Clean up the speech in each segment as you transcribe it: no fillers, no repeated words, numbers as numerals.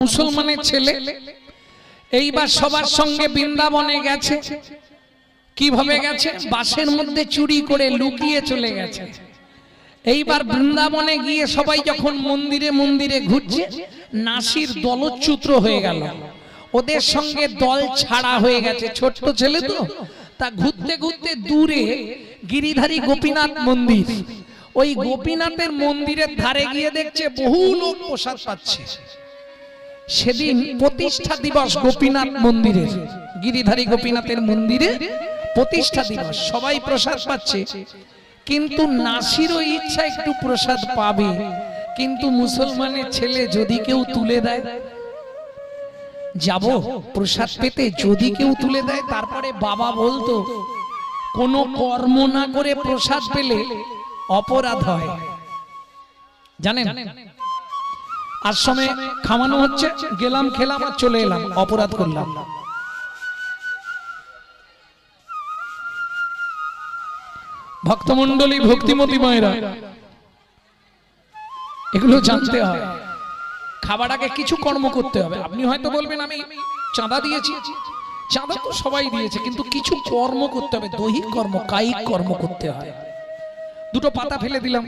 মুসলমানের ছেলে এইবার সবার সঙ্গে বৃন্দাবনে গেছে। কিভাবে গেছে? বাসের মধ্যে চুরি করে লুকিয়ে চলে গেছে। এইবার বৃন্দাবনে গিয়ে সবাই যখন মন্দিরে মন্দিরে ঘুরছে, নাসির দলচ্যুত হয়ে গেল, ওদের সঙ্গে দল ছাড়া হয়ে গেছে। ছোট্ট ছেলে তো, তা ঘুরতে ঘুরতে দূরে গিরিধারী গোপীনাথ মন্দির, ওই গোপীনাথের মন্দিরের ধারে গিয়ে দেখছে বহু লোক প্রসাদ পাচ্ছে। সেদিন প্রতিষ্ঠা দিবস গোপীনাথ মন্দিরের, গিরিধারী গোপীনাথের মন্দিরে প্রতিষ্ঠা দিবস, সবাই প্রসাদ পাচ্ছে। কিন্তু নাসিরও ইচ্ছা একটু প্রসাদ পাবে, কিন্তু মুসলমানের ছেলে যদি কেউ তুলে দেয়, যাব প্রসাদ পেতে, যদি কেউ তুলে দেয়। তারপরে বাবা বলতো কোনো কর্ম না করে প্রসাদ পেলে অপরাধ হয়, জানেন? আশ্রমে খাওয়ানো হচ্ছে, গেলাম খেলাম আর চলে এলাম, অপরাধ করলাম। ভক্তমন্ডলী, ভক্তিমতী মায়েরা, এগুলো জানতে হয়। খাবার আগে কিছু কর্ম করতে হবে। আপনি হয়তো বলবেন আমি চাঁদা দিয়েছি, চাঁদা তো সবাই দিয়েছে, কিন্তু কিছু কর্ম করতে হবে, দৈহিক কর্ম, কায়িক কর্ম করতে হয়। দুটো পাতা ফেলে দিলাম,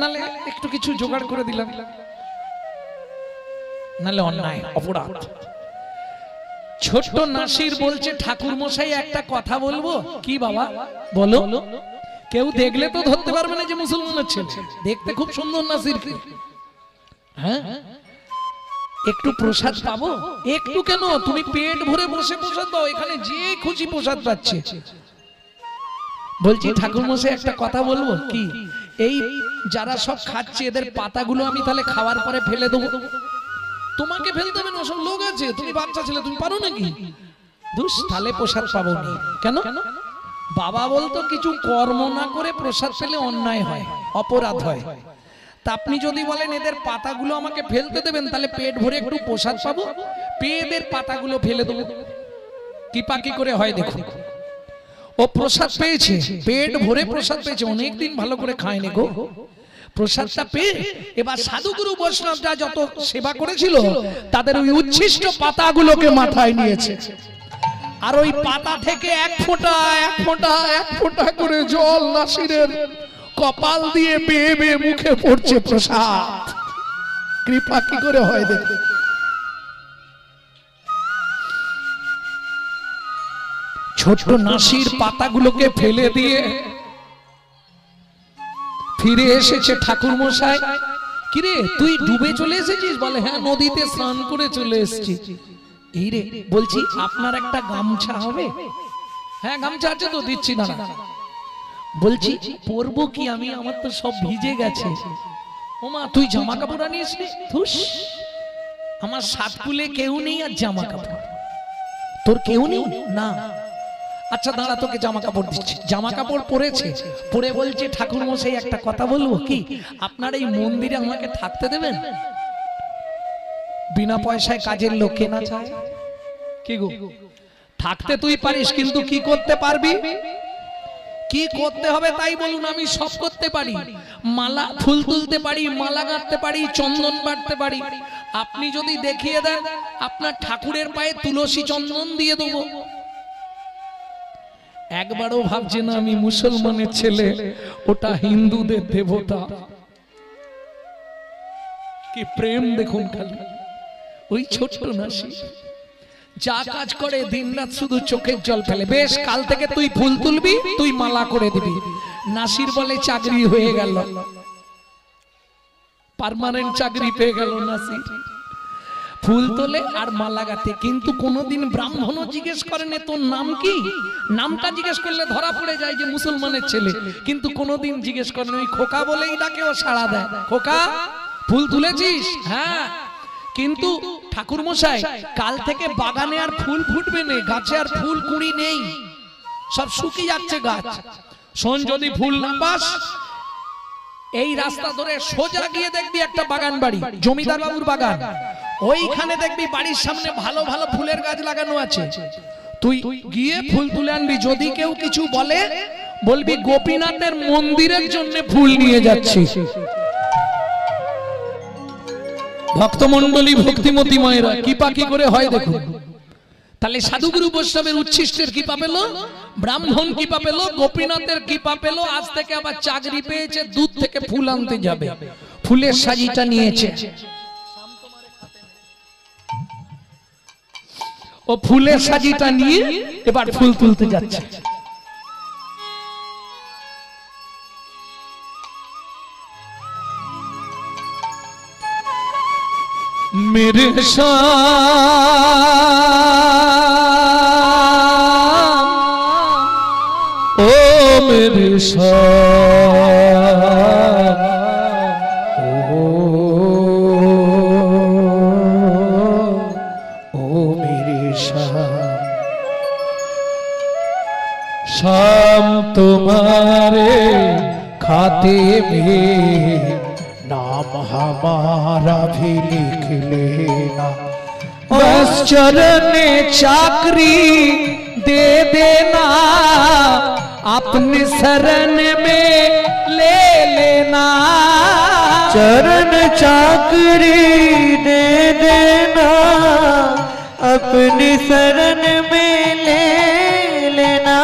নালে একটু কিছু জোগাড় করে দিলাম, নালে অন্যায়, অপরাধ। ছোট্ট নাসির বলছে ঠাকুর মশাই একটা কথা বলবো। কি বাবা? বলো। কেউ দেখলে তো ধরতে পারবে না যে মুসলমানের ছেলে, দেখতে খুব সুন্দর নাসির। হ্যাঁ, একটু প্রসাদ পাবো? একটু কেন, তুমি পেট ভরে বসে প্রসাদ দাও, এখানে যে খুশি প্রসাদ পাচ্ছে। বলছি ঠাকুর মশাই একটা কথা বলবো। কি? এই যারা সব খাচ্ছে এদের পাতাগুলো আমি তাহলে খাওয়ার পরে ফেলে দেবো। তোমাকে ফেলতে হবে না, সব লোক আছে, তুমি বাচ্চা ছেলে, তুমি পারো নাকি? দুস, তাহলে প্রসাদ পাবো না। কেন? বাবা বলতো কিছু কর্ম না করে প্রসাদ পেলে অন্যায় হয়, অপরাধ হয়। তা আপনি যদি বলেন এদের পাতাগুলো আমাকে ফেলতে দেবেন, তাহলে পেট ভরে একটু প্রসাদ পাবো, পেয়ে এদের পাতাগুলো ফেলে দেবো। কি পাকি করে হয় দেখুন। ও প্রসাদ পেয়েছে, পেট ভরে প্রসাদ পেয়েছে, অনেকদিন ভালো করে খায়নি গো। প্রসাদটা পেয়ে এবার সাধুগুরু বৈষ্ণবরা যত সেবা করেছিল তাদের ওই উচ্ছিষ্ট পাতাগুলোকে মাথায় নিয়েছে, আর ওই পাতা থেকে এক ফোঁটা এক ফোঁটা এক ফোঁটা করে জল নাসিরের কপাল দিয়ে বেয়ে বেয়ে মুখে পড়ছে প্রসাদ। কৃপা কি করে হয় দেখো। ছোট নাসির পাতাগুলোকে ফেলে দিয়ে ফিরে এসেছে ঠাকুর মশাই। কিরে তুই ডুবে চলে এসেছিস? বলে হ্যাঁ, নদীতে স্নান করে চলে এসেছি। এই রে, বলছি আপনার একটা গামছা হবে? হ্যাঁ গামছা আছে তো, দিচ্ছি না। বলছি পরবো কি আমি? আমার তো সব ভিজে গেছে। ও মা, তুই জামা কাপড় আনিস নি? ধুস, আমার সাতকুলে কেউ নেই আর জামা কাপড়। তোর কেউ নেই? না। আচ্ছা দাঁড়া, তোকে জামা কাপড় দিচ্ছি। জামা কাপড় পরেছে, পরে বলছে ঠাকুর মশাই একটা কথা বলবো। কি? আপনার এই মন্দিরে আমাকে থাকতে দেবেন? বিনা পয়সায় কাজের লোক কেনা চায়। কি গো, থাকতে তুই পারিস, কিন্তু কি করতে পারবি? কি করতে হবে তাই বলুন। আমি সব করতে পারি, মালা ফুল তুলতে পারি, মালা গাঁথতে পারি, চন্দন বাটতে পারি। আপনি যদি দেখিয়ে দেন আপনার ঠাকুরের পায়ে তুলসী চন্দন দিয়ে দেবো। একবারও ভাবছে না আমি মুসলমানের ছেলে, ওটা হিন্দুদের দেবতা। কি প্রেম দেখুন খালি। ওই ছোট্ট নাসি যা কাজ করে দিনরাত শুধু চোখের জল ফেলে। বেশ, কাল থেকে তুই ফুল তুলবি, তুই মালা করে দিবি। নাসির বলে চাকরি হয়ে গেল, পার্মানেন্ট চাকরি পেয়ে গেল নাসির। ফুল তোলে আর মালা গাঁথে, কিন্তু কোনোদিন ব্রাহ্মণও জিজ্ঞেস করেনি তোর নাম কি। নামটা জিজ্ঞেস করলে ধরা পড়ে যায় যে মুসলমানের ছেলে, কিন্তু কোনোদিন জিজ্ঞেস করেনি। ওই খোকা বলেই ডাকে, ও সাড়া দেয়। খোকা, ফুল তুলেছিস? হ্যাঁ। কিন্তু ঠাকুর মশাই কাল থেকে বাগানে আর ফুল ফুটবে না, গাছে আর ফুল কুড়ি নেই, সব শুকিয়ে যাচ্ছে গাছ। শোন, যদি ফুল না পাস এই রাস্তা ধরে সোজা গিয়ে দেখবি একটা বাগান বাড়ি, জমিদার বাবুর বাগান। ওইখানে দেখবি বাড়ির সামনে ভালো ভালো ফুলের গাছ লাগানো আছে। তুই গিয়ে ফুল তুলে আনবি। যদি কেউ কিছু বলে বলবি গোপীনাথের মন্দিরের জন্য ফুল নিয়ে যাচ্ছি। ভক্তমণ্ডলী ভক্তিমতী মায়েরা কৃপা কি করে হয় দেখুন। তাহলে সাধুগুরু বৈষ্ণবের উচ্ছিষ্টের কৃপা পেল, ব্রাহ্মণ কৃপা পেল, গোপীনাথের কৃপা পেল, আজ থেকে আবার চাকরি পেয়েছে, দুধ থেকে ফুল আনতে যাবে, ফুলের সাজিটা নিয়েছে, ও ফুলের সাজিটা নিয়ে এবার ফুল তুলতে যাচ্ছে। मेरे शाम ओ मेरे शाम ओ मेरे शाम, शाम तुम्हारे खाते में नाम हमारा भी लिख लेना, बस चरण चाकरी दे देना, अपने शरण में ले लेना, चरण चाकरी दे देना, अपनी शरण में ले लेना,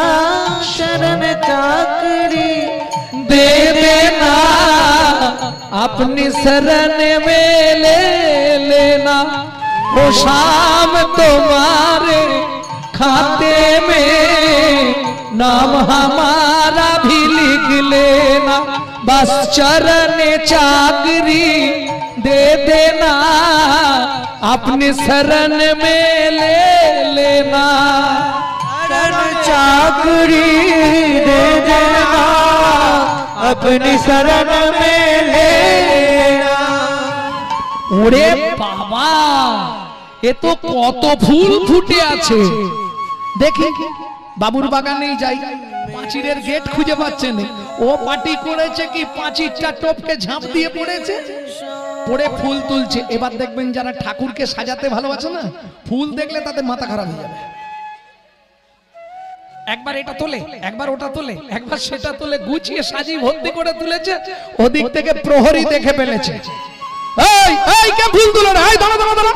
शरण चाकरी दे देना, अपनी शरण में ले लेना, वो शाम तुम्हारे खाते में नाम हमारा भी लिख लेना, बस चरण चाकरी दे देना, अपनी शरण में ले लेना, चरण चाकरी दे देना, अपनी शरण में ले लेना। ওরে বাবা, এ তো কত ফুল ফুটে আছে দেখি। বাবুর বাগানেই যাই, পাঁচিরের গেট খুঁজে পাচ্ছেন, ও পার্টি করেছে কি পাঁচিরটা টপকে ঝাঁপ দিয়ে পড়েছে, পড়ে ফুল তুলছে। এবার দেখবেন যারা ঠাকুরকে সাজাতে ভালোবাসে না, ফুল দেখলে তাদের মাথা খারাপ হয়ে যাবে। একবার এটা তোলে, একবার ওটা তোলে, একবার সেটা তোলে, গুছিয়ে সাজিয়ে ভর্তি করে তুলেছে। ওদিক থেকে প্রহরী দেখে ফেলেছে, এই এই কে ফুল তুলো রে, এই দাঁড়া দাঁড়া দাঁড়া,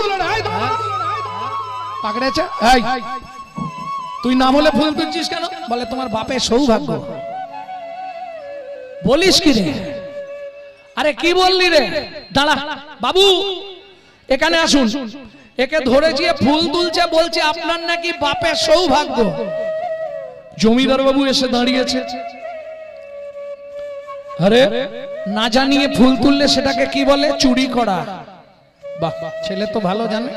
পাকড়েছে, এই তুই নাম হলে ফুল তুলছিস কেন? বলে তোমার বাপের সৌভাগ্য। বলিস কি রে? আরে কি বললি রে? দাঁড়া বাবু, এখানে আসুন। একে ধরে গিয়ে ফুল তুলছে, বলছে আপনার নাকি বাপের সৌভাগ্য। জমিদার বাবু এসে দাঁড়িয়েছে, আরে না জানিয়ে ফুল তুললে সেটাকে কি বলে? চুরি করা। বাহ, ছেলে তো ভালো জানে।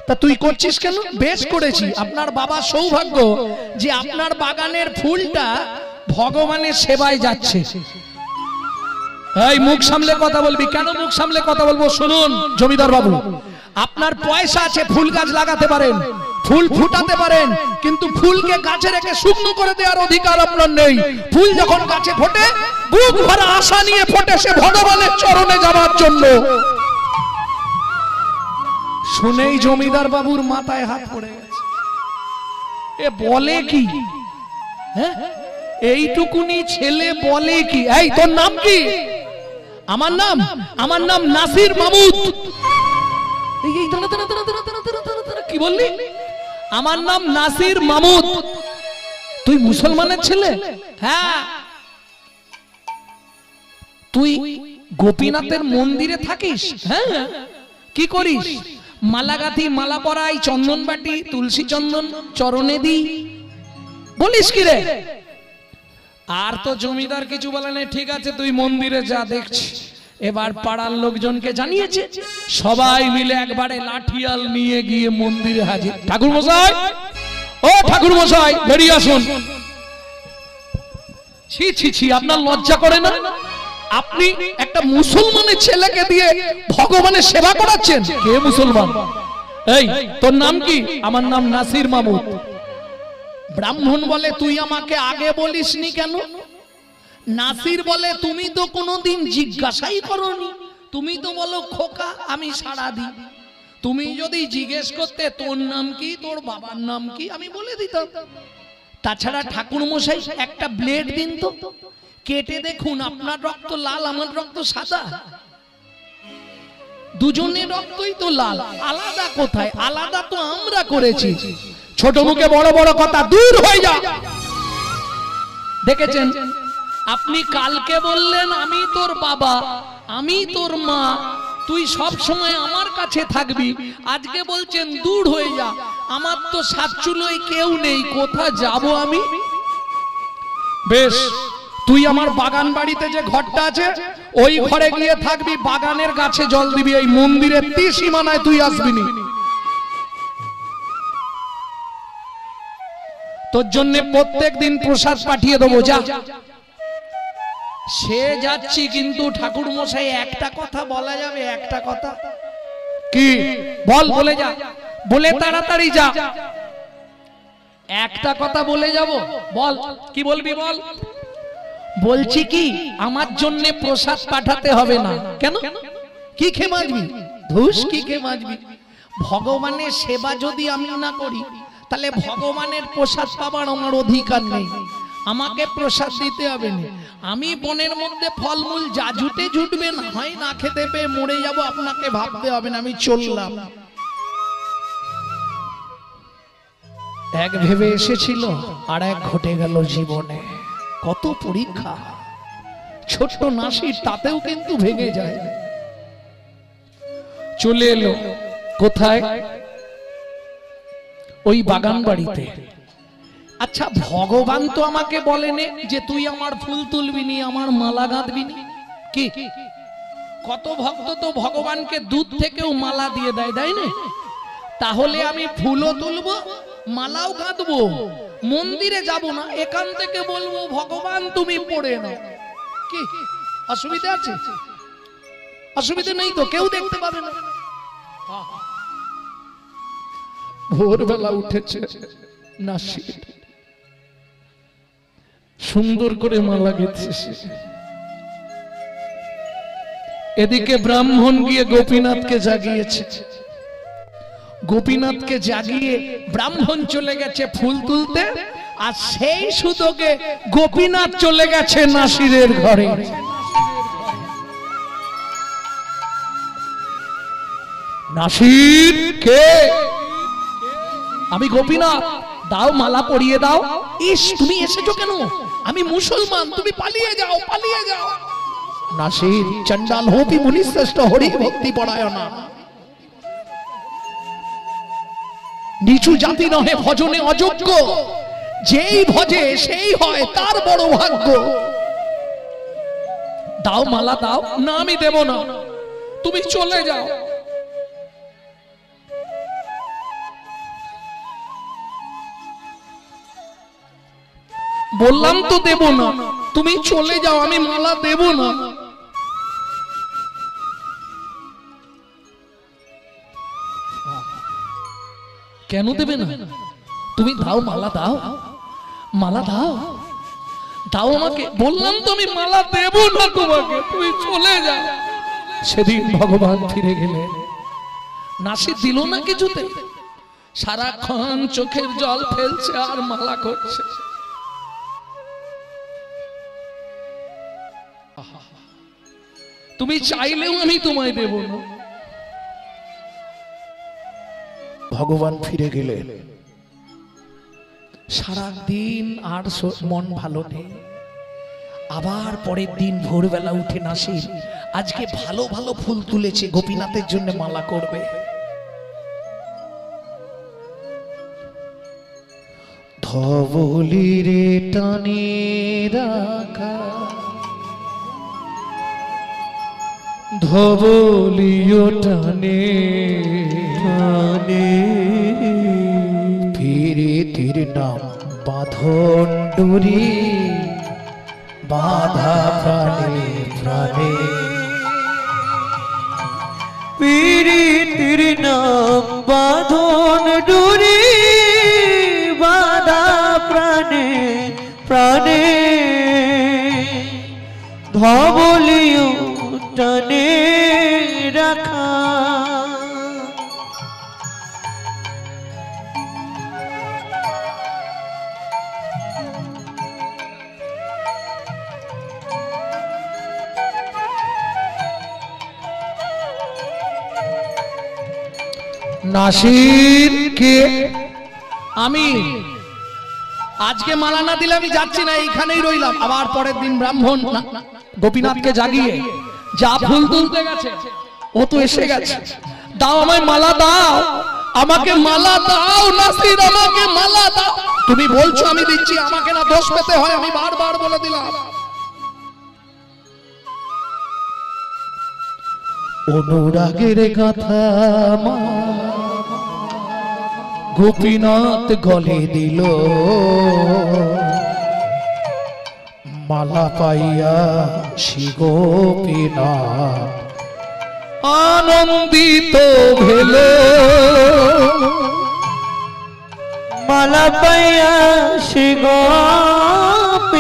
তা তুই করছিস কেন? বেশ করেছি, আপনার বাবা সৌভাগ্য যে আপনার বাগানের ফুলটা ভগবানের সেবায় যাচ্ছে। এই মুখ সামলে কথা বলবি। কেন মুখ সামলে কথা বলবো? শুনুন জমিদার বাবু, আপনার পয়সা আছে, ফুল গাছ লাগাতে পারেন, ফুল ফুটাতে পারেন, কিন্তু ফুলকে গাছে রেখে শুকনো করে দেওয়ার অধিকার আপনার নেই। ফুল যখন গাছে ফোটে, বুক ভরা আশা নিয়ে ফোটে, সে ভগবানের চরণে যাওয়ার জন্য। শুনেই জমিদার বাবুর মাথায় হাত পড়ে গেছে। এ বলে কি? হ্যাঁ, এইটুকুনি ছেলে বলে কি? এই তোর নাম কি? আমার নাম নাসির মাহমুদ। কি বললি? আমার নাম নাসির মাহমুদ। তুই মুসলমানের ছেলে? হ্যাঁ। তুই গোপীনাথের মন্দিরে থাকিস? হ্যাঁ। কি করিস? মালা গাঁথি, মালা পরাই, চন্দন বাটি, তুলসী চন্দন চরণে দি। বলিস কি রে? আর তো জমিদার কিছু বলে না। ঠিক আছে, তুই মন্দিরে যা, দেখছি। এবার পাড়ার লোকজনকে জানিয়েছে, সবাই মিলে একবারে লাঠিয়াল নিয়ে গিয়ে মন্দিরে হাজির। ঠাকুর মশাই, ও ঠাকুর মশাই, বেরিয়ে আসুন। ছি ছি ছি, আপনার লজ্জা করে না? আপনি একটা মুসলমানের ছেলেকে দিয়ে ভগবানের সেবা করাচ্ছেন। কে মুসলমান? এই তোর নাম কি? আমার নাম নাসির মাহমুদ। ব্রাহ্মণ বলে, তুই আমাকে আগে বলিসনি কেন? নাসির বলে, তুমি তো কোনোদিন জিজ্ঞাসাই করনি, তুমি তো বলো খোকা, আমি সাড়া দিই। তুমি যদি জিজ্ঞেস করতে তোর নাম কি, তোর বাবার নাম কি, আমি বলে দিতাম। তাছাড়া ঠাকুর মশাই একটা ব্লেড দিন তো, কেটে দেখুন, আপনার রক্ত লাল, আমার রক্ত সাদা। দুজনের রক্তই তো লাল, আলাদা কোথায়? আলাদা তো আমরা করেছি। ছোট মুখে বড় বড় কথা, দূর হয়ে যা। দেখেছেন আপনি কালকে বললেন আমি তোর বাবা, আমি তোর মা, তুই সব সময় আমার কাছে থাকবি, আজকে বলছেন দূর হয়ে যা। আমার তো সাতচুলোয় কেউ নেই, কোথা যাব আমি? বেশ, তুই আমার বাগান বাড়িতে যে ঘরটা আছে ওই ঘরে গিয়ে থাকবি, বাগানের গাছে জল দিবি, এই মন্দিরের ত্রিসীমানায় তুই আসবি না। তোর জন্য প্রত্যেক দিন প্রসাদ পাঠিয়ে দেবো, যা। সে যাচ্ছি, কিন্তু ঠাকুর মশাই একটা কথা বলা যাবে? একটা কথা কি বল? বলে যা, বলে তাড়াতাড়ি যা। একটা কথা বলে যাব, বল কি বলবি বল। বলছি কি, আমার জন্য প্রসাদ পাঠাতে হবে না। কেন? কি খেয়ে বাঁচবি? ধুস, কি খেয়ে বাঁচবি? ভগবানের সেবা যদি আমি না করি তাহলে ভগবানের প্রসাদ পাবার আমার অধিকার নেই। আমাকে প্রসাদ দিতে হবে না। আমি বনের মধ্যে ফলমূল যা জুটে জুটবে, না হয় না খেতে পেয়ে মরে যাব, আপনাকে ভাবতে হবে না, আমি চললাম। এক ভেবে এসেছিল আর এক ঘটে গেল জীবনে। কত পরীক্ষা, ছোট্ট নাসির তাতেও কিন্তু ভেঙে যায়। চলে এলো কোথায়? ওই বাগান বাড়িতে। আচ্ছা, ভগবান তো আমাকে বলেনি যে তুই আমার ফুল তুলবি নি, আমার মালা গাঁথবি নি। কি কত ভক্ত তো ভগবানকে দুধ থেকেও মালা দিয়ে দেয়, দেয় না? তাহলে আমি ফুলও তুলবো, মালাও গাঁথবো, মন্দিরে যাব না, এখান থেকে বলবো ভগবান তুমি পড়ে নাও। কি অসুবিধা আছে? অসুবিধা নেই তো, কেউ দেখতে পাবে না। ভোরবেলা উঠেছে নাসির, সুন্দর করে মালা গেঁথেছে। এদিকে ব্রাহ্মণ গিয়ে গোপীনাথকে জাগিয়েছে। গোপীনাথকে জাগিয়ে ব্রাহ্মণ চলে গেছে ফুল তুলতে, আর সেই সুযোগে গোপীনাথ চলে গেছে নাসিরের ঘরে। নাসির কে? আমি গোপীনাথ, দাও মালা পরিয়ে দাও। ইস, তুমি এসেছো কেন? আমি মুসলমান, তুমি পালিয়ে যাও, পালিয়ে যাও। নাসির, চন্ডাল হোপি মুনি শ্রেষ্ঠ হরি ভক্তি পরায়ণা। নিচু জাতি নহে ভজনে অযোগ্য, যেই ভজে সেই হয় তার বড় ভাগ্য। দাও মালা দাও। না, আমি দেব না, তুমি চলে যাও। বললাম তো দেব না, তুমি চলে যাও, আমি মালা দেব না। কেন দেবে না? তুমি দাও, মালা দাও, মালা দাও, দাও আমাকে। বললাম তো আমি মালা দেব না তোমাকে, তুমি চলে যাও। সেদিন ভগবান ফিরে গেলেন। নাসির দিল না কিছুতে, সারাক্ষণ চোখের জল ফেলছে আর মালা করছে। তুমি চাইলেও আমি তোমায় দেব না। ভগবান ফিরে গেলেন। সারা দিন আর মন ভালো নেই। আবার পরের দিন ভোরবেলা উঠে নাসির আজকে ভালো ভালো ফুল তুলেছে, গোপীনাথের জন্য মালা করবে। ধবলিরে টানে রাখা, ধবলিও টানে টানে, ফিরে তীর নাম বাঁধন ডুরি, বাধা প্রাণে প্রাণে। পীড়িতির নাম বাঁধন ডুরি, বাধা প্রাণে প্রাণে, ধবলিও টানে রাখা। নাসির কে? আমি আজকে মালা না দিলে আমি যাচ্ছি না, এইখানেই রইলাম। আবার পরের দিন ব্রাহ্মণ গোপীনাথকে জাগিয়ে যা ফুল তুলতে গেছে, ও তো এসে গেছে, দাও আমায় মালা দাও, আমাকে মালা দাও নাসির, আমাকে মালা দাও। তুমি বলছো আমি দিচ্ছি, আমাকে না দোষ পেতে হয়, আমি বারবার বলে দিলাম। অনুরাগের কথা গোপীনাথ গলে দিল, মালা পাইয়া শ্রী গোপীনাথ আনন্দিত ভেল। মালা পাইয়া শ্রী গোপীনাথ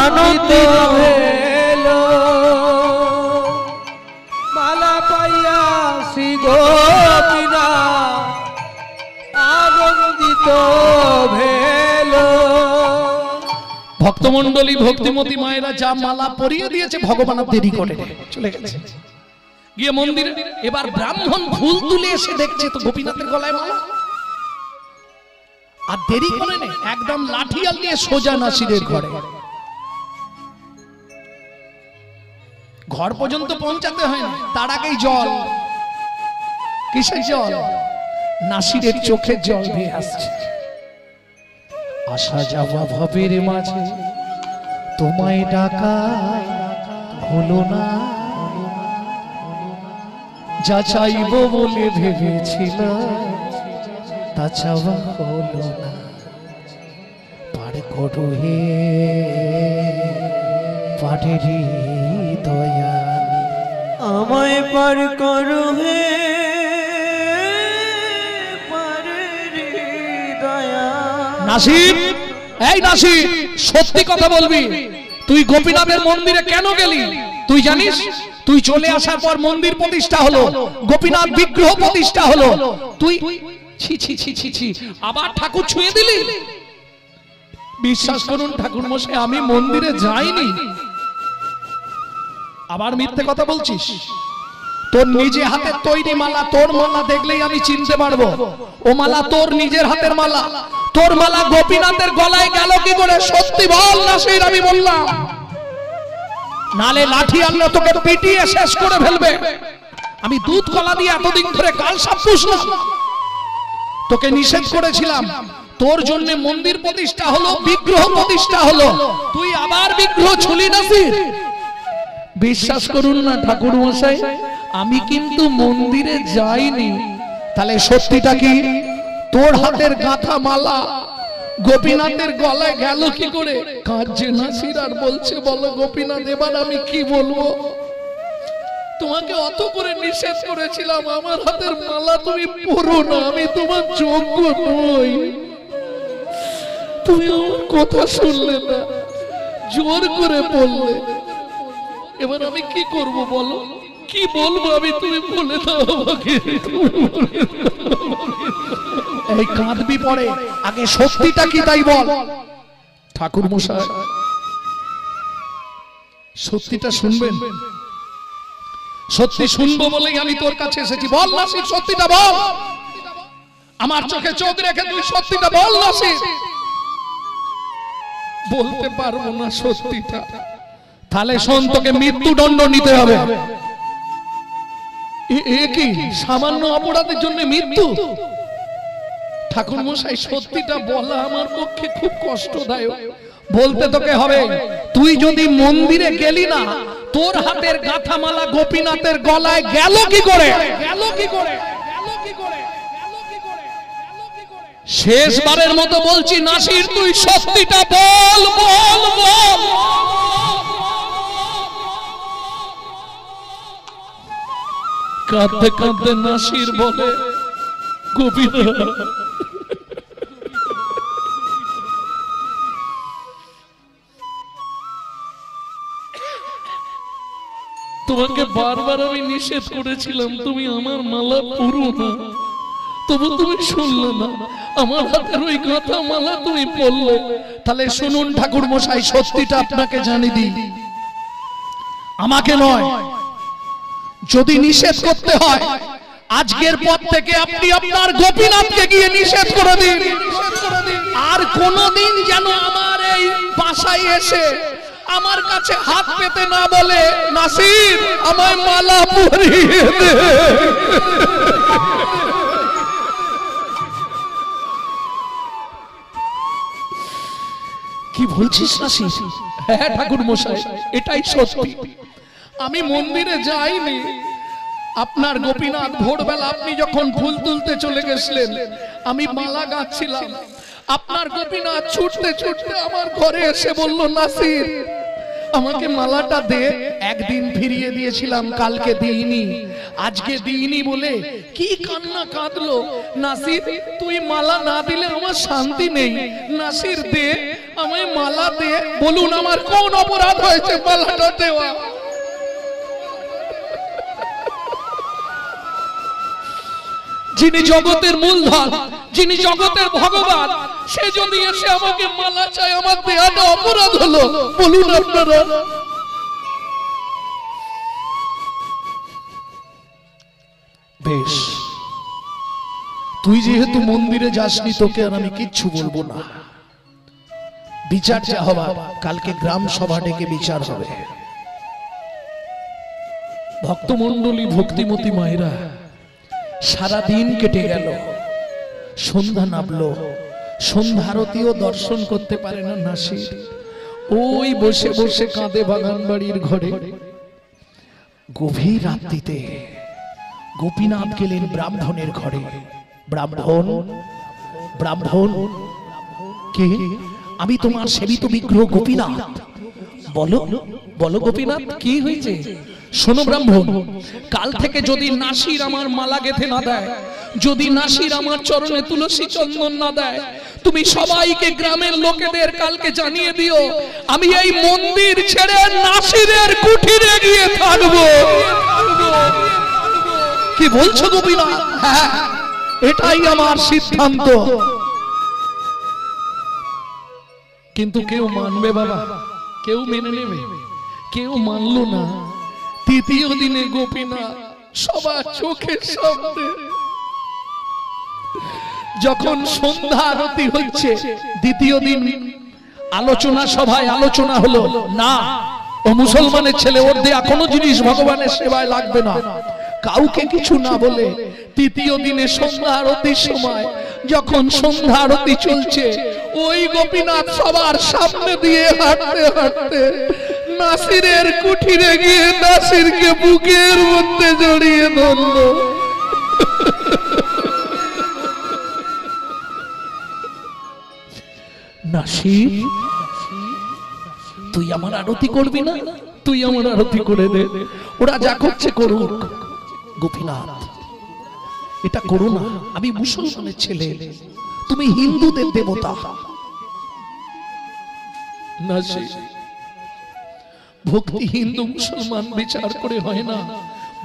আনন্দিত ভেল। মালা পাইয়া শ্রী গোপীনাথ আনন্দিত ভেল। ভক্তমণ্ডলী ভক্তিমতী মায়েরা যা মালা পরিয়ে দিয়েছে, ভগবান দেরি করে চলে গেছে গিয়ে মন্দিরে। এবার ব্রাহ্মণ ফুল তুলে এসে দেখছে তো গোপীনাথের গলায় মালা, আর দেরি করে নেই, একদম লাঠিয়াল নিয়ে সোজা নাসিরের ঘরে। ঘর পর্যন্ত পৌঁছাতে হয় না, তার আগেই জল। কিসের জল? নাসিরের চোখের জল ভেসে আসছে। আসা যাওয়া ভবের মাঝে তোমায় ডাকা হলো না, যা চাইব বলে ভেবেছিল তা চাওয়া হলো না। পার করো হে পাটেরি দয়াল, আমায় পার করো হে পারেরি দয়াল। নাসির, এই নাসির, সত্যি কথা বলবি, তুই গোপীনাথের মন্দিরে কেন গেলি? তুই জানিস, তুই চলে আসার পর মন্দির প্রতিষ্ঠা হলো, গোপীনাথ বিগ্রহ প্রতিষ্ঠা হলো, তুই ছি ছি ছি ছি ছি আবার ঠাকুর ছুঁয়ে দিলি। বিশ্বাস করুন ঠাকুর মশাই, আমি মন্দিরে যাইনি। আবার মিথ্যে কথা বলছিস? তোর নিজে হাতের তৈরি মালা, তোর মালা দেখলেই আমি চিনতে পারবো ও মালা তোর নিজের হাতের মালা। তোর মালা গোপীনাথের গলায় গেল কি করে? সত্যি বল নাসির। আমি বললাম, নালে লাঠি আনলে তোকে পিটিয়ে শেষ করে ফেলবে। আমি দুধ কলা দিয়ে এতদিন ধরে কাল সাপ পুষলাম, তোকে নিষেধ করেছিলাম। তোর জন্য মন্দির প্রতিষ্ঠা হলো, বিগ্রহ প্রতিষ্ঠা হলো, তুই আবার বিগ্রহ ছুলি নাসির। বিশ্বাস করুন না ঠাকুর মশাই, আমি কিন্তু মন্দিরে যাইনি। তাহলে সত্যিটা কি? তোর হাতের গাঁথা মালা গোপীনাথের গলায় গেল কি করে? কাঁদছে নাসির আর বলছে, বলো গোপীনাথ এবার আমি কি বলবো? তোমাকে অত করে নিষেধ করেছিলাম, আমার হাতের মালা তুমি পরো না, আমি তোমার যোগ্য নই। তুমি আমার কথা শুনলে না, জোর করে বললে। এবার আমি কি করব বলো? কি বলবো আমি? তুমি বলে দাও আমাকে। এই কাঁদবি পরে, আগে সত্যিটা কি তাই বল। ঠাকুর মশাই সত্যিটা শুনবেন? সত্যি শুনবো বলেই আমি তোর কাছে এসেছি। বল নাসির, সত্যিটা বল। আমার চোখে চোখ রেখে তুই সত্যিটা বল নাসির। বলতে পারবো না সত্যিটা, তাহলে শোন, তোকে মৃত্যুদণ্ড নিতে হবে। এ কি সামান্য অপরাধের জন্য মৃত্যু? ঠাকুর মশাই সত্যিটা বলা আমার পক্ষে খুব কষ্টদায়ক। বলতে তোকে হবে, তুই যদি মন্দিরে গেলি না, তোর হাতের গাঁথা মালা গোপীনাথের গলায় গেল কি করে? গেল কি করে? শেষবারের মতো বলছি নাসির, তুই সত্যিটা বল বল বল। কাঁদতে কাঁদতে নাসির বলে, গোপীনাথ তোমাকে বারবার আমি নিষেধ করেছিলাম তুমি আমার মালা পরো না, তবু তুমি শুনলে না। আমার হাতের ওই গাঁথা মালা তুমি পরলে। তাহলে শুনুন ঠাকুর মশাই, সত্যিটা আপনাকে জানিয়ে দিই, আমাকে নয়, যদি নিষেধ করতে হয় আজকের পর থেকে আপনি আপনার গোপীনাথকে গিয়ে নিষেধ করে দিন, আর কোনদিন যেন আমার এই বাসায় এসে আমার কাছে হাত পেতে না বলে, নাসির আমায় মালা পরিয়ে দে। কি বলছিস নাসির? হ্যাঁ ঠাকুর মশাই, এটাই সত্যি। আমি মন্দিরে যাইনি। আপনার গোপীনাথ ভোরবেলা আপনি যখন ফুল তুলতে চলে গেছিলেন, আমি মালা গাচ্ছিলাম। আপনার গোপীনাথ ছুটতে ছুটতে আমার ঘরে এসে বলল, নাসির আমাকে মালাটা দে। একদিন ফিরিয়ে দিয়েছিলাম, কালকে দিইনি, আজকে দিইনি বলে কি কান্না কাঁদলো। নাসির তুই মালা না দিলে আমার শান্তি নেই, নাসির দে, আমায় মালা দে। বলুন আমার কোন অপরাধ হয়েছে মালাটা দেওয়া? যিনি জগতের মূলধন, যিনি জগতের ভগবান, সে যদি এসে আমাকে মালা চায়, আমার দেওয়াটা অপরাধ হলো? বলুন আপনারা। বেশ, তুই যেহেতু মন্দিরে যাসনি, তোকে আর আমি কিচ্ছু বলবো না। বিচার যা হবার, কালকে গ্রাম সভা ডেকে বিচার হবে। ভক্তমণ্ডলী, ভক্তিমতী মায়েরা, সারা দিন কেটে গেল, সন্ধ্যা নামলো, সন্ধ্যারতিও দর্শন করতে পারে না নাসির। ওই বসে বসে কাঁদে বাগান বাড়ির ঘরে। গভীর রাত্রিতে গোপীনাথ গেলেন ব্রাহ্মণের ঘরে। ব্রাহ্মণ, ব্রাহ্মণ কে? আমি তোমার সেবিত বিগ্রহ গোপীনাথ। বলো বলো গোপীনাথ, কি হয়েছে? শোনো ব্রাহ্মণ, কাল থেকে যদি নাসির আমার মালা গেঁথে না দেয়, যদি নাসির আমার চরণে তুলসী চন্দন না দেয়, তুমি সবাইকে, গ্রামের লোকেদের কালকে জানিয়ে দিও, আমি এই মন্দির ছেড়ে নাসিরের কুঠিরে গিয়ে থাকবো। কি বলছো গোপীনাথ? হ্যাঁ, এটাই আমার সিদ্ধান্ত। কিন্তু কেউ মানবে বাবা? কেউ মেনে নেবে? কেউ মানলো না। তৃতীয় দিনে গোপীনাথ সবার চোখের সামনে, যখন সন্ধ্যা আরতি হচ্ছে, দ্বিতীয় দিন আলোচনা সভায় আলোচনা হলো, না ও মুসলমানের ছেলে, ওর দেয়া কোনো জিনিস ভগবানের সেবায় লাগবে না। কাউকে কিছু না বলে তৃতীয় দিনে সন্ধ্যা আরতির সময়, যখন সন্ধ্যা আরতি চলছে, ওই গোপীনাথ সবার সামনে দিয়ে হাঁটতে হাঁটতে নাসিরের কুঠিরে গিয়ে নাসিরকে বুকের মধ্যে জড়িয়ে ধরল। নাসির, তুই আমার আরতি করবি না? তুই আমার আরতি করে দে। ওরা যা করছে করুক, গোপীনাথ এটা করো না। আমি মুসলমানের ছেলে, তুমি হিন্দুদের দেবতা। নাসির, ভক্তি হিন্দু মুসলমান বিচার করে হয় না,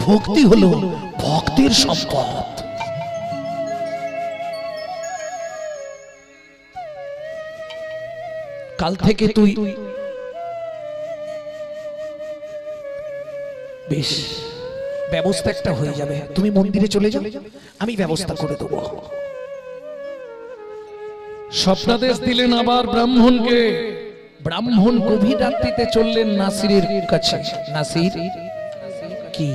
ভক্তি হলো ভক্তের সম্পদ। কাল থেকে তুই বেশ, ব্যবস্থা একটা হয়ে যাবে। তুমি মন্দিরে চলে যাও, আমি ব্যবস্থা করে দেবো। স্বপ্নাদেশ দিলেন আবার ব্রাহ্মণকে। ব্রাহ্মণ গভীর রাত্রিতে চললেন নাসিরের কাছে। নাসির, কি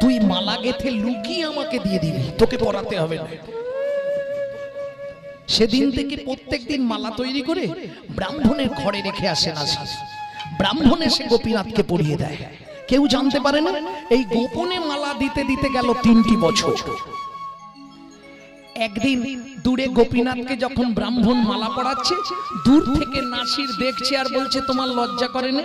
তুই মালা গেঁথে লুকিয়ে আমাকে দিয়ে দিবি? তোকে পরাতে হবে না। সেদিন থেকে প্রত্যেকদিন মালা তৈরি করে ব্রাহ্মণের ঘরে রেখে আসে নাসির। ব্রাহ্মণ এসে গোপীনাথকে পরিয়ে দেয়, কেউ জানতে পারে না। এই গোপনে মালা দিতে দিতে গেল 3টি বছর। একদিন দূরে গোপীনাথকে যখন ব্রাহ্মণ মালা পরাচ্ছে, দূর থেকে নাসির দেখছে আর বলছে, তোমার লজ্জা করে না?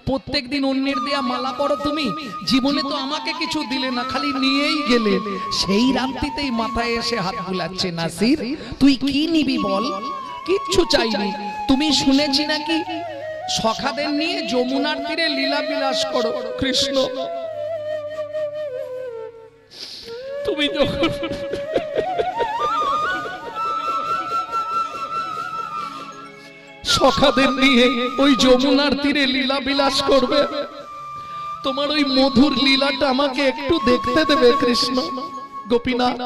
প্রত্যেকদিন অন্যের দেয়া মালা পরো তুমি, জীবনে তো আমাকে কিছু দিলে না, খালি নিয়েই গেলে। সেই রাত্রিতেই মাথায় এসে হাত বুলাচ্ছে, নাসির তুই কি নিবি বল? কিচ্ছু চাইনি। তুমি শুনেছি নাকি সখাদের নিয়ে যমুনার তীরে লীলা বিলাস করো কৃষ্ণ। তুমি যখন সখাদের নিয়ে ওই যমুনার তীরে লীলা বিলাস করবে, তোমার ওই মধুর লীলাটা আমাকে একটু দেখতে দেবে কৃষ্ণ? গোপীনাথ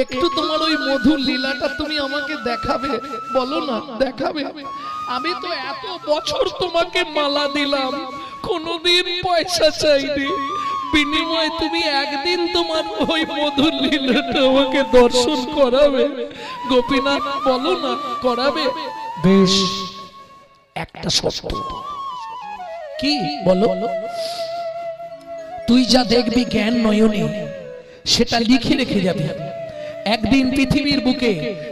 একটু তোমার ওই মধুর লীলাটা তুমি আমাকে দেখাবে, বলো না দেখাবে। আমি তো এত বছর তোমাকে মালা দিলাম, কোনোদিন পয়সা চাইনি, বিনিময়ে তুমি একদিন তোমার ওই মধুর লীলাটা আমাকে দর্শন করাবে। গোপীনাথ বলো না করাবে? বেশ, একটা শর্ত। কি বলো? তুই যা দেখবি জ্ঞান নয়নে সেটা লিখে রেখে যাবি, একদিন পৃথিবীর বুকে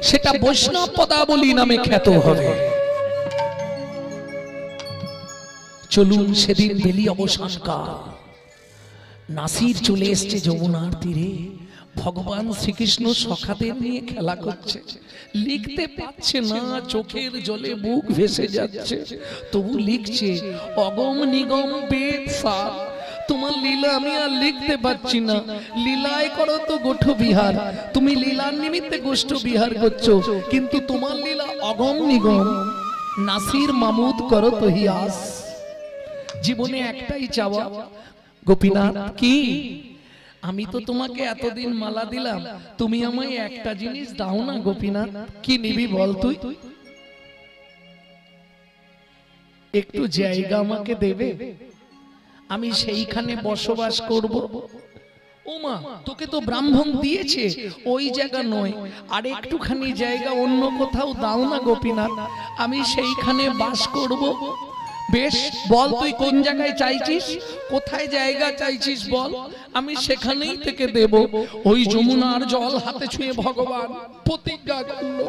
সেটা বৈষ্ণব পদাবলী নামে খ্যাত হবে। চলুন সেদিন বেলি অবসান কাল, নাসির চলে এসছে যমুনার তীরে, ভগবান শ্রীকৃষ্ণ সখাদের নিয়ে খেলা করছে, লিখতে পারছে না, চোখের জলে বুক ভেসে যাচ্ছে, তবু লিখছে অগম নিগম বেদ সার, তোমার লীলা আমি আর লিখতে পাচ্ছি না, লীলায় করো তো গোষ্ঠ বিহার, তুমি লীলার নিমিত্তে গোষ্ঠ বিহার করছো, কিন্তু তোমার লীলা অগম নিগম, নাসির মামুদ করো তো হিয়াস। জীবনে একটাই চাওয়া গোপীনাথ, কি? আমি তো তোমাকে এতদিন মালা দিলাম, তুমি আমায় একটা জিনিস দাও না গোপীনাথ। কি নিবি বল তুই? একটু জায়গা আমাকে দেবে, আমি সেইখানে বসবাস করব। ওমা, তোকে তো ব্রাহ্মণ দিয়েছে, ওই জায়গা নয়, আর একটুখানি জায়গা অন্য কোথাও দাও না গোপীনাথ, আমি সেইখানে বাস করব। বেশ, বল তুই কোন জায়গায় চাইছিস, কোথায় জায়গা চাইছিস বল, আমি সেখানেই থেকে দেব। ওই যমুনার জল হাতে ছুঁয়ে ভগবান প্রতিজ্ঞা করলো,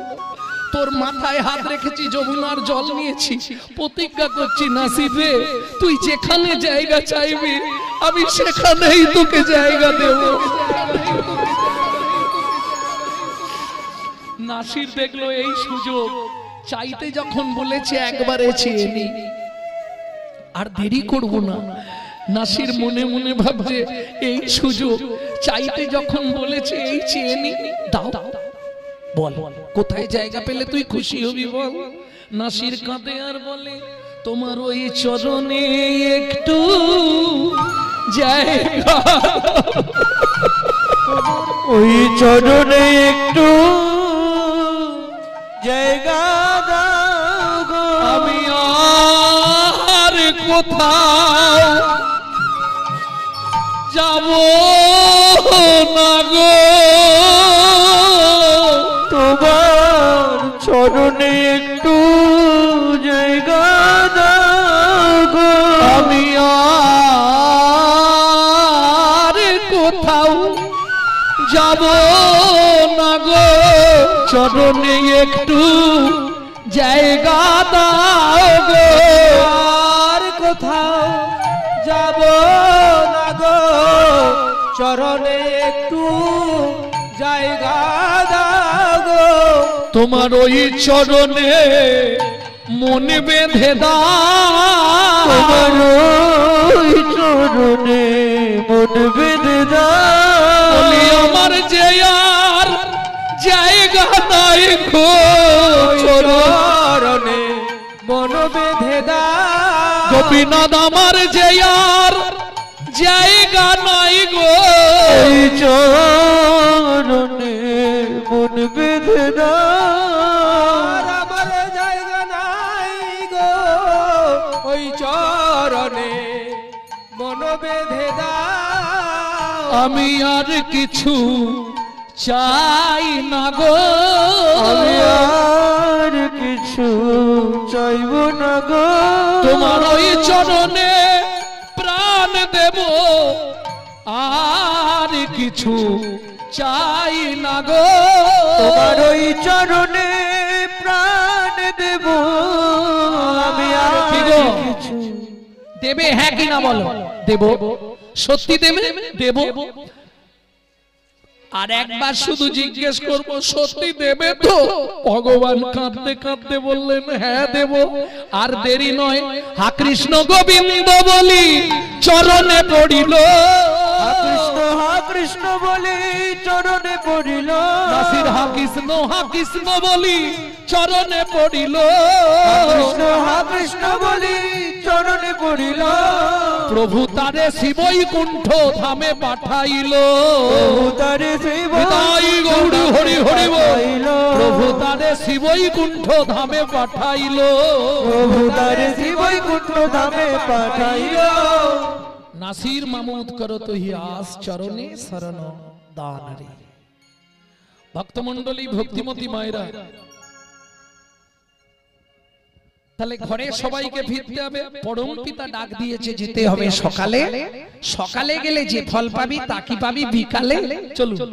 তোর মাথায় হাত রেখেছি, যমুনার জল নিয়েছি, প্রতিজ্ঞা করছি নাসির রে, তুই যেখানে জায়গা চাইবি আমি সেখানেই তোকে জায়গা দেব। নাসির দেখলো এই সুযোগ, চাইতে যখন বলেছে একবারে চেয়ে নি, আর দেরি করব না। নাসির মনে মনে ভাবছে এই সুযোগ, চাইতে যখন বলেছে এই চেয়ে নি, দাও বল কোথায় জায়গা পেলে তুই খুশি হবি বল। নাসির কাঁদে আর বলে তোমার ওই চরণে একটু জায়গা, ওই চরণে একটু জায়গা দাও গো, আমি আর কোথাও যাব না গো, তোমার চরণে একটু জায়গা দাও গো, আমি আর কোথাও যাব না গো, চরণে একটু জায়গা দাও গো, আর কোথাও যাব না গো, চরণে একটু জায়গা দাও গো, তোমার ওই চরণে মন বেঁধে দাও, তোমার ওই চরণে মন বেঁধে দাও, বলি আমার যে আর জায়গা নাই গো, চরণে মন বেঁধে দাও, গোপীনাথ আমার যে আর জায়গা নাই গো, এই চরণে মন বেঁধে দাও, আমার জায়গা নাই গো, ওই চরণে মন বেঁধে দাও, আমি আর কিছু চাই না গো, আমি আর কিছু চাইব না গো, তোমার ওই চরণে প্রাণ দেব, আর কিছু চাই না গো, তোমার ওই চরণে প্রাণ দেব, আমি আর কিছু দেবে হ্যাঁ কিনা বলো? দেব, সত্যি দেবে? দেব। আর একবার শুধু জিজ্ঞেস করব সত্যি দেবে তো? ভগবান কাঁদতে কাঁদতে বললেন হ্যাঁ দেব। আর দেরি নয়, হা কৃষ্ণ গোবিন্দ বলি চরণে পড়িল, হা কৃষ্ণ বলি চরণে পড়িল, নাসির হা কৃষ্ণ বলি চরণে পড়িল কৃষ্ণ হা কৃষ্ণ বলি চরণে পড়িল প্রভু তারে শিবৈকুণ্ঠ ধামে পাঠাইল প্রভু তারে শিব হৃদয় গৌরী হরি হরি বল। পাঠাইল প্রভু তারে শিবৈকুণ্ঠ ধামে পাঠাইল প্রভু তারে শিবৈকুণ্ঠ ধামে পাঠাইল নাসির মামুদ করত হিয়াস চরণে শরণ দানরে। ভক্তমণ্ডলী ভক্তিমতী মায়েরা, তাহলে ঘরে সবাইকে ফিরতে হবে। পরম পিতা ডাক দিয়েছে যেতে হবে সকালে। সকালে গেলে যে ফল পাবি তা কি পাবি বিকালে? চলুন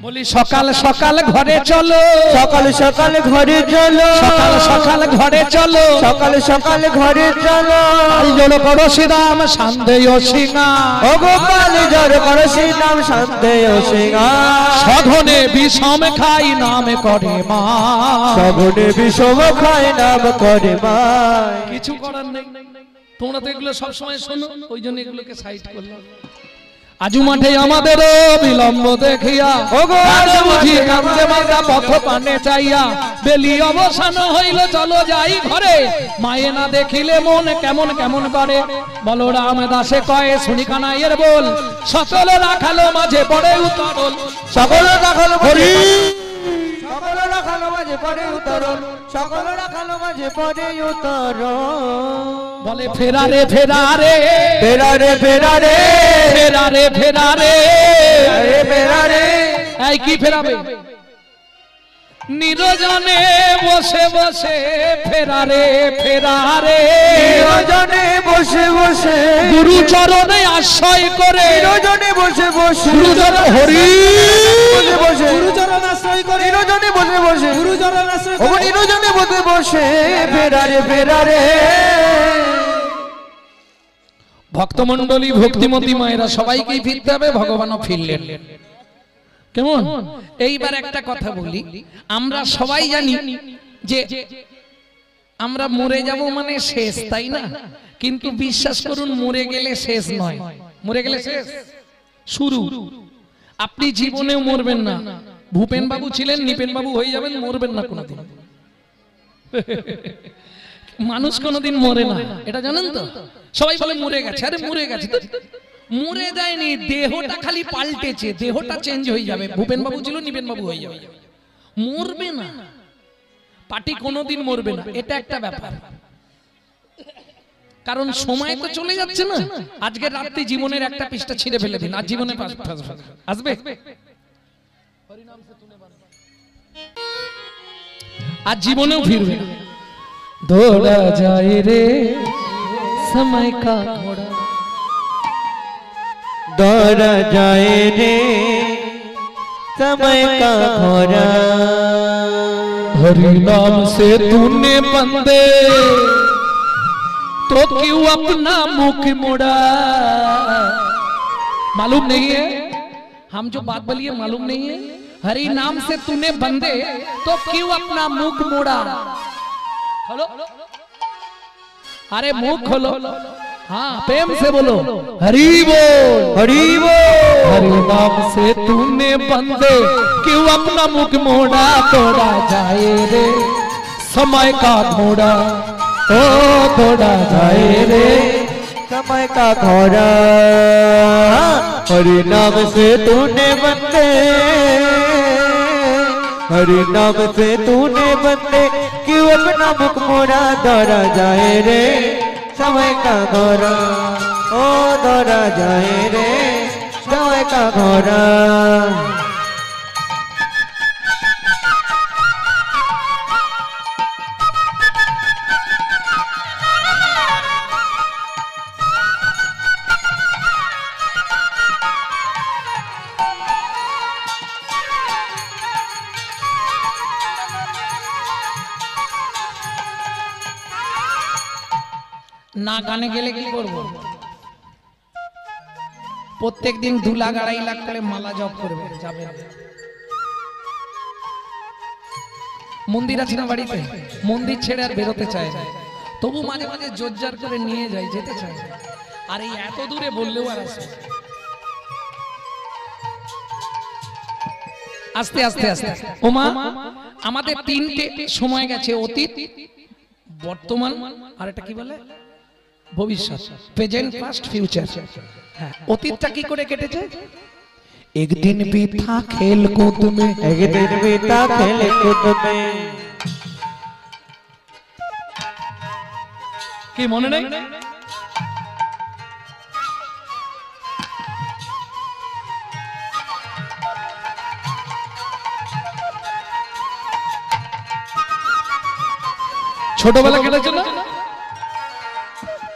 বলি সকাল সকাল ঘরে চলো, সকাল সকাল ঘরে চলো, সকাল সকাল ঘরে চলো, সকাল সকাল ঘরে চলো। জল করো শ্রীরাম সন্দেহ সিংহা, ও গোপাল জয় করো শ্রী নাম সন্দেহ সিংহা। সঘনে বিষম খাই নাম করে মা, সগুনে বিষম খায় নাম করে মা। কিছু করার নেই। তোমরা তো এগুলো সবসময় শোনো, ওই জন্য এগুলোকে সাইড করলাম। আজু মাঠে আমাদের বিলম্ব দেখিয়া বুঝি কান্দে মাতা পথ পানে চাইয়া, বেলি অবসান হইল চলো যাই ঘরে, মায়ে না দেখিলে মন কেমন কেমন করে। বলরাম দাসে কয়ে শুনি কানাইয়ের বল, সকল রাখালো মাঝে পড়ে উতরল, সকল রাখালো হরি, সকল রাখালো মাঝে পড়ে উতরল, সকল রাখালো মাঝে পড়ে উতরল। বলে ফেরারে ফেরারে ফেরারে ফেরারে ফেরারে ফেরারে আরে ফেরারে। এই কি ফেরাবে? নিরজনে বসে বসে ফেরারে ফেরারে, নিরজনে বসে বসে গুরু চরণে আশ্রয় করে, নিরজনে বসে বসে গুরুচরণ হরি বসে বসে গুরুচরণ আশ্রয় করে, নিরজনে বসে বসে গুরুচরণ আশ্রয় ও করে। নিরজনে বসে বসে ফেরারে ফেরারে। ভক্তমণ্ডলী ভক্তিমতী মায়েরা, সবাইকেই ফিরতে হবে, ভগবানও ফিরলেন। কেমন? এইবার একটা কথা বলি, আমরা সবাই জানি যে আমরা মরে যাব মানে শেষ, তাই না? কিন্তু বিশ্বাস করুন মরে গেলে শেষ নয়, মরে গেলে শেষ শুরু। আপনি জীবনেও মরবেন না। ভূপেন বাবু ছিলেন, নিপেন বাবু হয়ে যাবেন, মরবেন না কোনোদিন। মানুষ কোনোদিন মরে না, এটা জানেন তো? সবাই বলে মরে গেছে, আরে মরে গেছে তো, মরে যায়নি, দেহটা খালি পাল্টেছে, দেহটা চেঞ্জ হয়ে যাবে। ভূপেন বাবু ছিল, নিপেন বাবু হয়ে যাবে, মরবে না। পার্টি কোনোদিন মরবে না, এটা একটা ব্যাপার। কারণ সময় তো চলে যাচ্ছে না। আজকে রাত্রি জীবনের একটা পৃষ্ঠা ছিঁড়ে ফেলে দিন, আর জীবনে আসবে, আর জীবনেও ফিরবে না। দৌড়া যায় রে সময় কা ঘোড়া, दौड़ा जाए रे समय का घोड़ा। हरि नाम से तूने बंदे तो क्यों अपना मुख मोड़ा। मालूम नहीं है? हम जो बात बोलिए मालूम नहीं है? हरि नाम से तूने बंदे तो क्यों अपना मुख मोड़ा। खोलो, अरे मुख खोलो, हाँ प्रेम से बोलो, हरि बोल हरि बोल। हरि नाम से तूने बंदे क्यों अपना मुख मोड़ा। तोड़ा जाए रे समय का घोड़ा, ओ तोड़ा जाए रे समय का घोड़ा। हरि नाम से तूने बंदे, हरि नाम से तूने बंदे क्यों अपना मुख मोड़ा। दौड़ा जाए रे समय का घोड़ा, ओ दौड़ा जाए रे समय का घोड़ा। না গানে গেলে কি করব? প্রত্যেক দিন 2 লাখ 2.5 লাখ করে মালা জপ করবে, যাবে। মন্দির আছে না বাড়িতে, মন্দির ছেড়ে আর বেরোতে চায় না, তবু মাঝে মাঝে জোরজার করে নিয়ে যায়, যেতে চায় না। আর এই এত দূরে বললেও আর আসে। আস্তে আস্তে আস্তে ওমা আমাদের তিনটে সময় গেছে, অতীত, বর্তমান আর এটা কি বলে ভবিষ্যৎ, প্রেজেন্ট পাস্ট ফিউচার। হ্যাঁ, অতীতটা কি করে কেটেছে? একদিন বিথা খেল কূদ মে, একদিন বিতা খেলে কূদ মে। কি মনে নেই? ছোটবেলা কেটেছে না?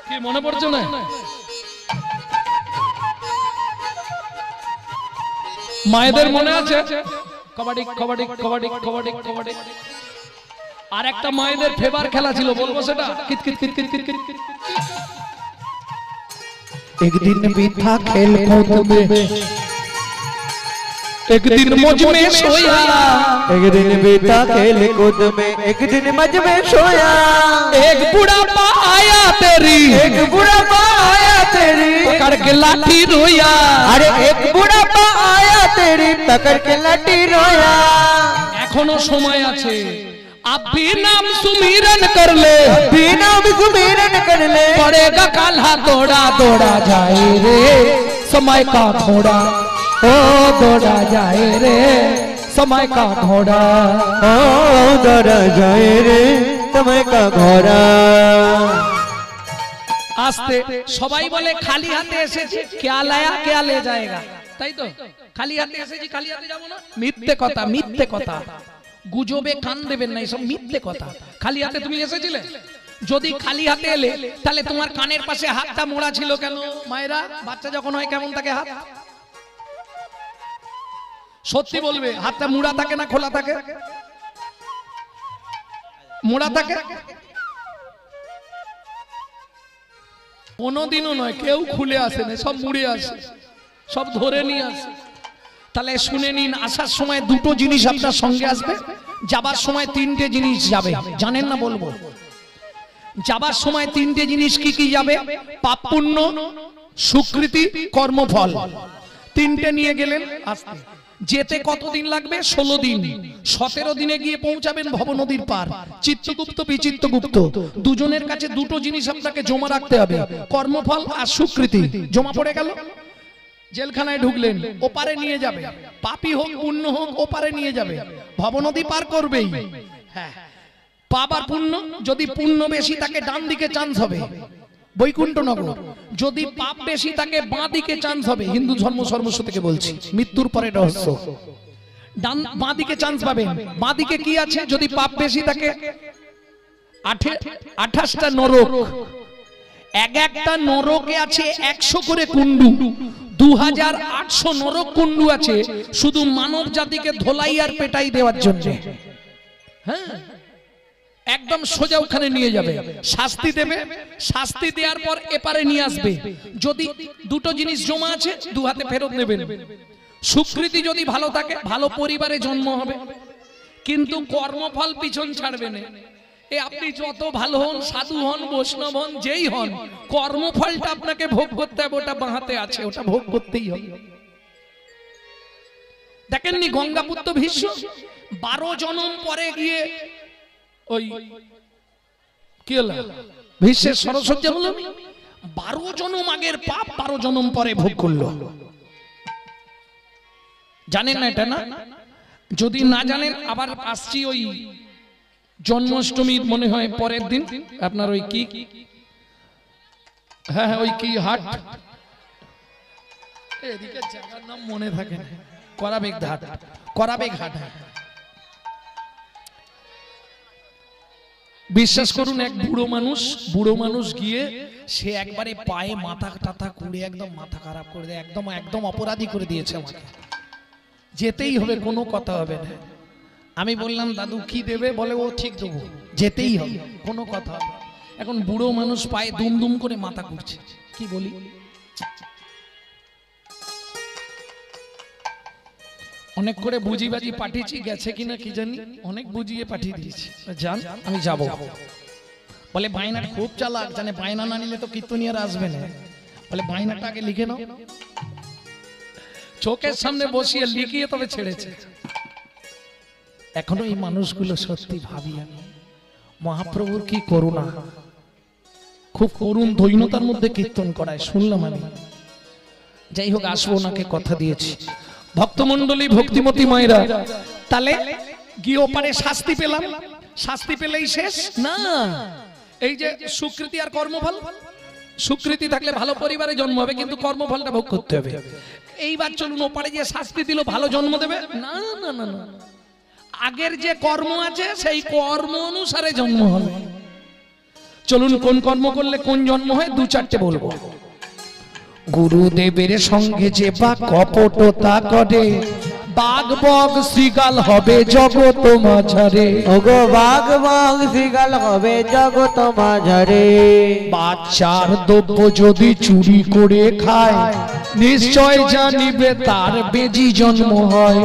কি মনে পড়ছে না? মায়েদের মনে আছে কবাডি কবাডি কবাডি কবাডি কবাডি, আর একটা মায়েদের ফেভার খেলা ছিল, বলবো সেটা? কিত কিত কিত কিত কিত কিত। একদিন বিথা খেল কূদ মে, एक दिन मुझ में सोया, एक दिन बीता खेल कूद में, एक दिन मज में सोया। एक बुढ़ापा आया तेरी, एक बुढ़ापा आया तेरी पकड़ के लाठी रोया। अरे एक बुढ़ापा आया तेरी पकड़ के लाठी रोया। एखोनो समय आछे, अब भी नाम सुमिरन कर ले, भी नाम सुमिरन कर ले। पड़ेगा काल्हा दौड़ा दौड़ा जाए रे समय का घोड़ा, ओ दौड़ा जाए रे समय का घोड़ा, ओ दौड़ा जाए रे समय का घोड़ा। आस्ते সবাই বলে খালি হাতে এসেছি, क्या लाया क्या ले जाएगा, তাই তো? খালি হাতে এসেছি খালি হাতে যাব না, মিথ্যে কথা, মিথ্যে কথা, গুজবে কান দেবেন না, এসব মিথ্যে কথা। খালি হাতে তুমি এসেছিলে? যদি খালি হাতে এলে তাহলে তোমার কানের পাশে হাতটা মোড়া ছিল কেন? মায়েরা বাচ্চা যখন হয় কেমন থাকে হাত? সত্যি বলবে, হাতটা মুড়া থাকে না খোলা থাকে? মোড়া থাকে। কোনোদিনও নয়, কেউ খুলে আসে না, সব মুড়ে আসে, সব ধরে নিয়ে আসে। তাহলে শুনে নিন, আসার সময় দুটো জিনিস আপনার সঙ্গে আসবে, যাবার সময় তিনটে জিনিস যাবে। জানেন না বলবো? যাবার সময় তিনটে জিনিস কি কি যাবে? পাপ পুণ্য, সুকৃতি, কর্মফল। তিনটে নিয়ে গেলেন। আসতে যেতে কতদিন লাগবে? 16 দিন। 17 দিনে গিয়ে পৌঁছাবেন ভবনদীর পার। চিত্তগুপ্ত বিচিত্তগুপ্ত দুজনের কাছে দুটো জিনিস আপনাকে জমা রাখতে হবে, কর্মফল আর সুকৃতি। জমা পড়ে গেল, জেলখানায় ঢুকলেন, ওপারে নিয়ে যাবে। পাপী হোক পুণ্য হোক, ওপারে নিয়ে যাবে, ভবনদী পার করবেই। হ্যাঁ, পাপ আর পুণ্য, যদি পুণ্য বেশি তাকে ডান দিকে চান্স হবে বৈকুণ্ঠনগর, যদি পাপ বেশি তাকে বাঁ দিকে চান্স হবে। হিন্দু ধর্ম সর্বস্ব থেকে বলছি, মৃত্যুর পরে রহস্য। ডান বাঁ দিকে চান্স পাবেন। বাঁ দিকে কি আছে? যদি পাপ বেশি থাকে 28টা নরক, এক একটা নরকে আছে 100 করে কুণ্ডু, 2800 নরক কুণ্ডু আছে শুধু মানব জাতিকে ধোলাই আর পেটাই দেওয়ার জন্য। হ্যাঁ, একদম সোজা ওখানে নিয়ে যাবে, শাস্তি দেবে, শাস্তি দেওয়ার পর এপারে নিয়ে আসবে। যদি দুটো জিনিস জমা আছে, দু হাতে ফেরত নেবেন। সুকৃতি যদি ভালো থাকে, ভালো পরিবারে জন্ম হবে, কিন্তু কর্মফল পিছন ছাড়বে না। আপনি যত ভালো হন, সাধু হন, বৈষ্ণব হন, যেই হন, কর্মফলটা আপনাকে ভোগ করতে হবে। ওটা বাঁহাতে আছে, ওটা ভোগ করতেই হবে। দেখেননি গঙ্গাপুত্র ভীষ্ম 12 জন্ম পরে গিয়ে ওই কি হলো, ভীষ্মের সরস্বতী হলো, 12 জন্ম আগের পাপ 12 জন্ম পরে ভোগ করলো। জানেন না এটা? না, যদি না জানেন আবার আসছি ওই জন্মাষ্টমীর মনে হয় পরের দিন আপনার ওই কি, হ্যাঁ ওই কি হাট, এদিকে জায়গার নাম মনে থাকে না, করাবেগ ঘাট, করাবেগ ঘাট। বিশ্বাস করুন, এক বুড়ো মানুষ গিয়ে সে একবারে পায়ে মাথা টাথা কুড়ে একদম মাথা খারাপ করে দেয়, একদম অপরাধী করে দিয়েছে আমাকে। যেতেই হবে, কোনো কথা হবে না। আমি বললাম দাদু কি দেবে? বলে ও ঠিক দেবো, যেতেই হবে, কোনো কথা হবে। এখন বুড়ো মানুষ পায়ে দুম দুম করে মাথা ঘুরছে, কি বলি? অনেক করে বুঝিবাজি পাঠিয়েছি, গেছে কিনা কি জানি, অনেক বুঝিয়ে পাঠিয়ে দিয়েছি। যান, আমি যাব। বলে বায়না খুব চালাক, জানে বায়না না নিলে তো কীর্তনিয়ার আসবে না। বলে বায়নাটা আগে লিখে নাও। চোখের সামনে বসিয়ে লিখিয়ে তবে ছেড়েছে। এখনো এই মানুষগুলো সত্যি ভাবি আমি, মহাপ্রভুর কি করুণা, খুব করুণ দৈন্যতার মধ্যে কীর্তন করায় শুনলাম আমি। যাই হোক, আসবো, ওনাকে কথা দিয়েছি। ভক্তমণ্ডলী, ভক্তিমতী মায়েরা, তাহলে গিয়ে ওপারে শাস্তি পেলাম, শাস্তি পেলেই শেষ না। এই যে সুকৃতি আর কর্মফল, সুকৃতি থাকলে ভালো পরিবারে জন্ম হবে, কিন্তু কর্মফলটা ভোগ করতে হবে। এইবার চলুন, ওপারে যে শাস্তি দিল ভালো জন্ম দেবে না, না না না, আগের যে কর্ম আছে সেই কর্ম অনুসারে জন্ম হবে। চলুন, কোন কর্ম করলে কোন জন্ম হয় দু চারটে বলবো। গুরুদেবের সঙ্গে যে বা কপটতা করে, বাঘ বগ শ্রীগাল হবে জগত মাঝারে। ওগো বাঘ বাঘ শ্রীগাল হবে জগত মাঝারে। বাচ্চার দ্রব্য যদি চুরি করে খায়, নিশ্চয় জানিবে তার বেজি জন্ম হয়।